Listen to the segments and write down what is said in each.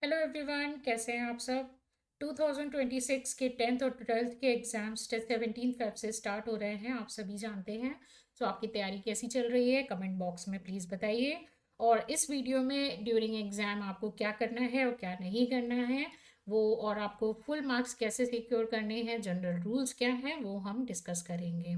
Hello everyone, कैसे हैं आप सब। 2026 के 10th और 12th के एग्जाम्स 17 फेब से स्टार्ट हो रहे हैं, आप सभी जानते हैं। तो आपकी तैयारी कैसी चल रही है, कमेंट बॉक्स में प्लीज़ बताइए। और इस वीडियो में ड्यूरिंग एग्ज़ाम आपको क्या करना है और क्या नहीं करना है वो, और आपको फुल मार्क्स कैसे सिक्योर करने हैं, जनरल रूल्स क्या हैं, वो हम डिस्कस करेंगे।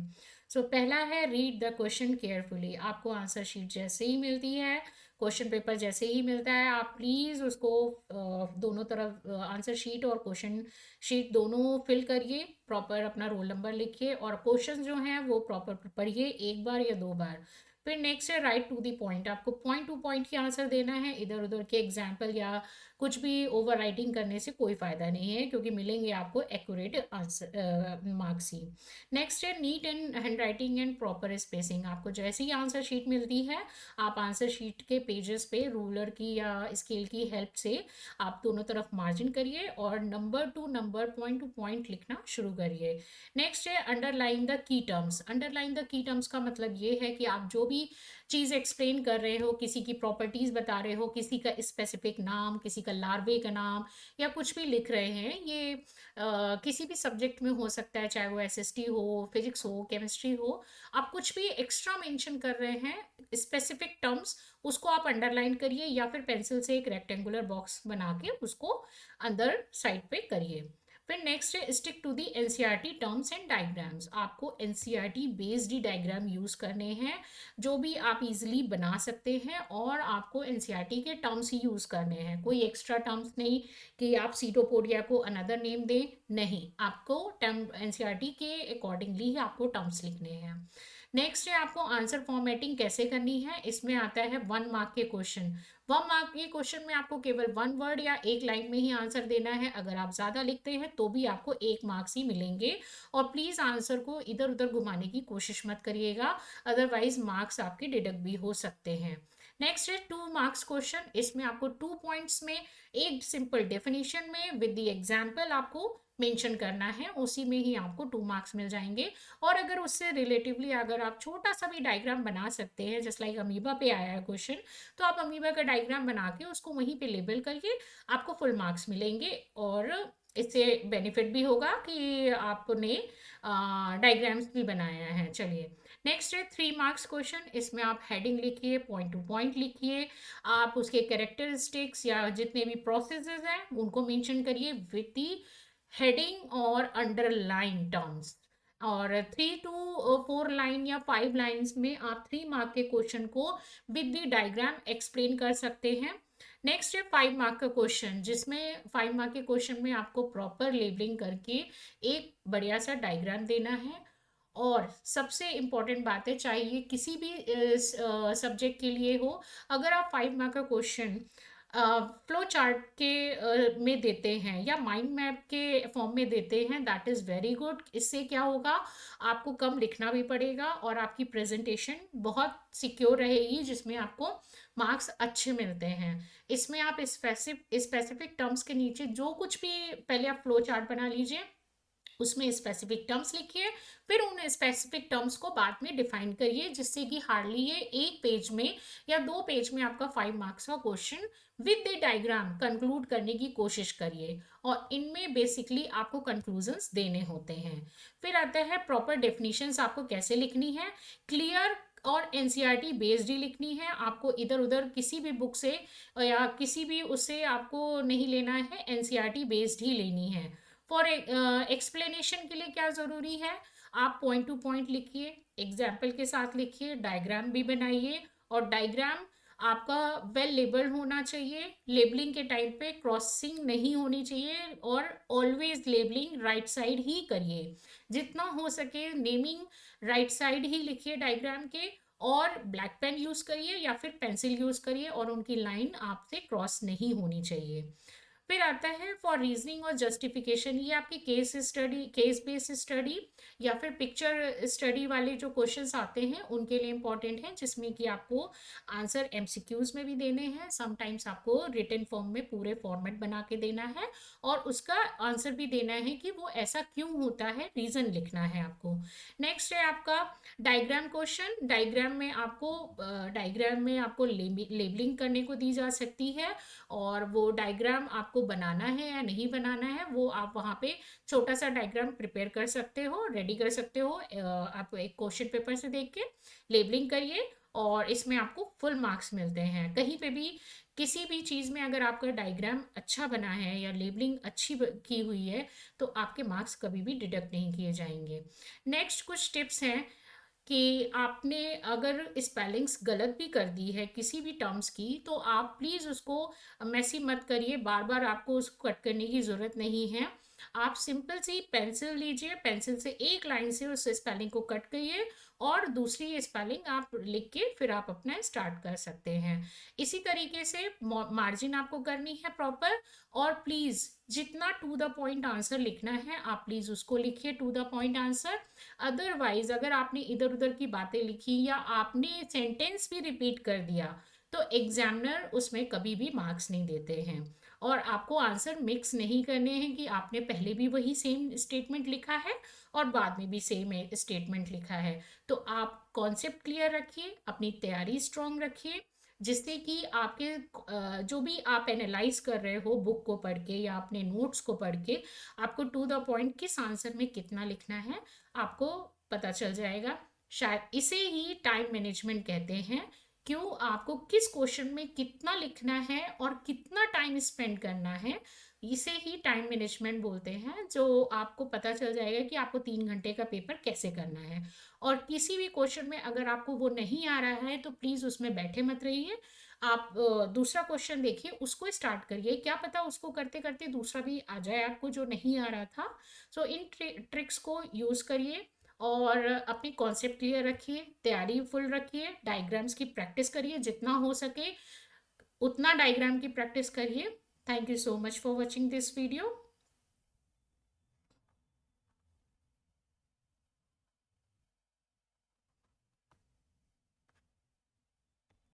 सो पहला है, रीड द क्वेश्चन केयरफुली। आपको आंसर शीट जैसे ही मिलती है, क्वेश्चन पेपर जैसे ही मिलता है, आप प्लीज़ उसको दोनों तरफ आंसर शीट और क्वेश्चन शीट दोनों फिल करिए, प्रॉपर अपना रोल नंबर लिखिए और क्वेश्चन जो हैं वो प्रॉपर पढ़िए, एक बार या दो बार। फिर नेक्स्ट है राइट टू द पॉइंट। आपको पॉइंट टू पॉइंट ही आंसर देना है, इधर उधर के एग्जाम्पल या कुछ भी ओवर राइटिंग करने से कोई फ़ायदा नहीं है, क्योंकि मिलेंगे आपको एक्यूरेट आंसर मार्क्स ही। नेक्स्ट है neat and hand writing and proper spacing. आपको जैसे ही आंसर शीट मिलती है, आप आंसर शीट के पेजेस पे रूलर की या स्केल की हेल्प से आप दोनों तरफ मार्जिन करिए और number two number, point two point लिखना शुरू करिए। नेक्स्ट है underline the key terms. Underline the key terms का मतलब ये है कि आप जो भी चीज़ एक्सप्लेन कर रहे हो, किसी की प्रॉपर्टीज़ बता रहे हो, किसी का स्पेसिफिक नाम, किसी का लार्वे का नाम या कुछ भी लिख रहे हैं, ये किसी भी सब्जेक्ट में हो सकता है, चाहे वो एसएसटी हो, फिजिक्स हो, केमिस्ट्री हो। आप कुछ भी एक्स्ट्रा मेंशन कर रहे हैं स्पेसिफिक टर्म्स, उसको आप अंडरलाइन करिए या फिर पेंसिल से एक रेक्टेंगुलर बॉक्स बना के उसको अंदर साइड पे करिए। फिर नेक्स्ट है stick to the NCERT terms and diagrams. आपको एनसीईआरटी बेस्ड ही डायग्राम यूज करने हैं, जो भी आप इजीली बना सकते हैं, और आपको एनसीईआरटी के टर्म्स ही यूज करने हैं, कोई एक्स्ट्रा टर्म्स नहीं कि आप सीटोपोडिया को अनदर नेम दें। नहीं, आपको टर्म एनसीईआरटी के अकॉर्डिंगली ही आपको टर्म्स लिखने हैं। नेक्स्ट है आपको आंसर फॉर्मेटिंग कैसे करनी है। इसमें आता है 1 मार्क के क्वेश्चन। 1 मार्क के क्वेश्चन में आपको केवल 1 वर्ड या एक लाइन में ही आंसर देना है। अगर आप ज़्यादा लिखते हैं तो भी आपको 1 मार्क्स ही मिलेंगे, और प्लीज़ आंसर को इधर उधर घुमाने की कोशिश मत करिएगा, अदरवाइज मार्क्स आपके डिडक्ट भी हो सकते हैं। नेक्स्ट है 2 मार्क्स क्वेश्चन। इसमें आपको 2 पॉइंट्स में एक सिंपल डेफिनेशन में विद द एग्जाम्पल आपको मेंशन करना है, उसी में ही आपको 2 मार्क्स मिल जाएंगे। और अगर उससे रिलेटिवली अगर आप छोटा सा भी डायग्राम बना सकते हैं, जस्ट लाइक अमीबा पे आया है क्वेश्चन, तो आप अमीबा का डायग्राम बना के उसको वहीं पे लेबल करिए, आपको फुल मार्क्स मिलेंगे। और इससे बेनिफिट भी होगा कि आपने डायग्राम्स भी बनाया है। चलिए, नेक्स्ट है 3 मार्क्स क्वेश्चन। इसमें आप हेडिंग लिखिए, पॉइंट टू पॉइंट लिखिए, आप उसके कैरेक्टरिस्टिक्स या जितने भी प्रोसेसेस हैं उनको मेंशन करिए विद दी हेडिंग और अंडरलाइन टर्म्स। और 3 to 4 लाइन या 5 लाइन्स में आप 3 मार्क के क्वेश्चन को विद द डायग्राम एक्सप्लेन कर सकते हैं। नेक्स्ट है 5 मार्क का क्वेश्चन, जिसमें 5 मार्क के क्वेश्चन में आपको प्रॉपर लेबलिंग करके एक बढ़िया सा डायग्राम देना है। और सबसे इम्पॉर्टेंट बात है, चाहे ये किसी भी सब्जेक्ट के लिए हो, अगर आप 5 मार्क का क्वेश्चन फ्लो चार्ट के में देते हैं या माइंड मैप के फॉर्म में देते हैं, दैट इज़ वेरी गुड। इससे क्या होगा, आपको कम लिखना भी पड़ेगा और आपकी प्रेजेंटेशन बहुत सिक्योर रहेगी, जिसमें आपको मार्क्स अच्छे मिलते हैं। इसमें आप स्पेसिफिक टर्म्स के नीचे जो कुछ भी, पहले आप फ्लो चार्ट बना लीजिए, उसमें स्पेसिफिक टर्म्स लिखिए, फिर उन स्पेसिफिक टर्म्स को बाद में डिफाइन करिए, जिससे कि हार्डली ये एक पेज में या 2 पेज में आपका 5 मार्क्स का question with the diagram conclude करने की कोशिश करिए। और इनमें बेसिकली आपको कंक्लूजन्स देने होते हैं। फिर आता है प्रॉपर डेफिनेशंस आपको कैसे लिखनी है। क्लियर और एनसीईआरटी बेस्ड ही लिखनी है, आपको इधर उधर किसी भी बुक से या किसी भी उससे आपको नहीं लेना है, एनसीईआरटी बेस्ड ही लेनी है। फॉर एक्सप्लेनेशन के लिए क्या ज़रूरी है, आप पॉइंट टू पॉइंट लिखिए, एग्जाम्पल के साथ लिखिए, डायग्राम भी बनाइए, और डायग्राम आपका वेल लेबल्ड होना चाहिए। लेबलिंग के टाइम पे क्रॉसिंग नहीं होनी चाहिए, और ऑलवेज लेबलिंग राइट साइड ही करिए, जितना हो सके नेमिंग राइट साइड ही लिखिए डायग्राम के। और ब्लैक पेन यूज़ करिए या फिर पेंसिल यूज़ करिए, और उनकी लाइन आपसे क्रॉस नहीं होनी चाहिए। फिर आता है फॉर रीजनिंग और जस्टिफिकेशन, ये आपकी केस बेस्ड स्टडी या फिर पिक्चर स्टडी वाले जो क्वेश्चंस आते हैं उनके लिए इंपॉर्टेंट हैं, जिसमें कि आपको आंसर एमसीक्यूज में भी देने हैं, समटाइम्स आपको रिटन फॉर्म में पूरे फॉर्मेट बना के देना है और उसका आंसर भी देना है कि वो ऐसा क्यों होता है, रीजन लिखना है आपको। नेक्स्ट है आपका डायग्राम क्वेश्चन। डायग्राम में आपको लेबलिंग करने को दी जा सकती है, और वो डायग्राम आपको बनाना है या नहीं बनाना है वो आप वहाँ पे छोटा सा डायग्राम प्रिपेयर कर सकते हो, रेडी कर सकते हो। आप एक क्वेश्चन पेपर से देख के लेबलिंग करिए और इसमें आपको फुल मार्क्स मिलते हैं। कहीं पे भी किसी भी चीज़ में अगर आपका डायग्राम अच्छा बना है या लेबलिंग अच्छी की हुई है तो आपके मार्क्स कभी भी डिडक्ट नहीं किए जाएंगे। नेक्स्ट कुछ टिप्स हैं कि आपने अगर स्पेलिंग्स गलत भी कर दी है किसी भी टर्म्स की तो आप प्लीज़ उसको मैसी मत करिए, बार बार आपको उसको कट करने की ज़रूरत नहीं है। आप सिंपल सी पेंसिल लीजिए, पेंसिल से एक लाइन से उस स्पेलिंग को कट करिए और दूसरी स्पेलिंग आप लिख के फिर आप अपना स्टार्ट कर सकते हैं। इसी तरीके से मार्जिन आपको करनी है प्रॉपर, और प्लीज़ जितना टू द पॉइंट आंसर लिखना है आप प्लीज़ उसको लिखिए to the point answer. Otherwise अगर आपने इधर उधर की बातें लिखी या आपने सेंटेंस भी रिपीट कर दिया तो एग्जामिनर उसमें कभी भी मार्क्स नहीं देते हैं। और आपको आंसर मिक्स नहीं करने हैं कि आपने पहले भी वही सेम स्टेटमेंट लिखा है और बाद में भी सेम स्टेटमेंट लिखा है। तो आप कॉन्सेप्ट क्लियर रखिए, अपनी तैयारी स्ट्रांग रखिए, जिससे कि आपके जो भी आप एनालाइज कर रहे हो बुक को पढ़ के या अपने नोट्स को पढ़ के, आपको टू द पॉइंट किस आंसर में कितना लिखना है आपको पता चल जाएगा। शायद इसे ही टाइम मैनेजमेंट कहते हैं। क्यों, आपको किस क्वेश्चन में कितना लिखना है और कितना टाइम स्पेंड करना है, इसे ही टाइम मैनेजमेंट बोलते हैं। जो आपको पता चल जाएगा कि आपको 3 घंटे का पेपर कैसे करना है। और किसी भी क्वेश्चन में अगर आपको वो नहीं आ रहा है तो प्लीज़ उसमें बैठे मत रहिए, आप दूसरा क्वेश्चन देखिए, उसको स्टार्ट करिए, क्या पता उसको करते करते दूसरा भी आ जाए आपको जो नहीं आ रहा था। सो इन ट्रिक्स को यूज़ करिए और अपनी कॉन्सेप्ट क्लियर रखिए, तैयारी फुल रखिए, डायग्राम्स की प्रैक्टिस करिए, जितना हो सके उतना डायग्राम की प्रैक्टिस करिए। Thank you so much for watching this video.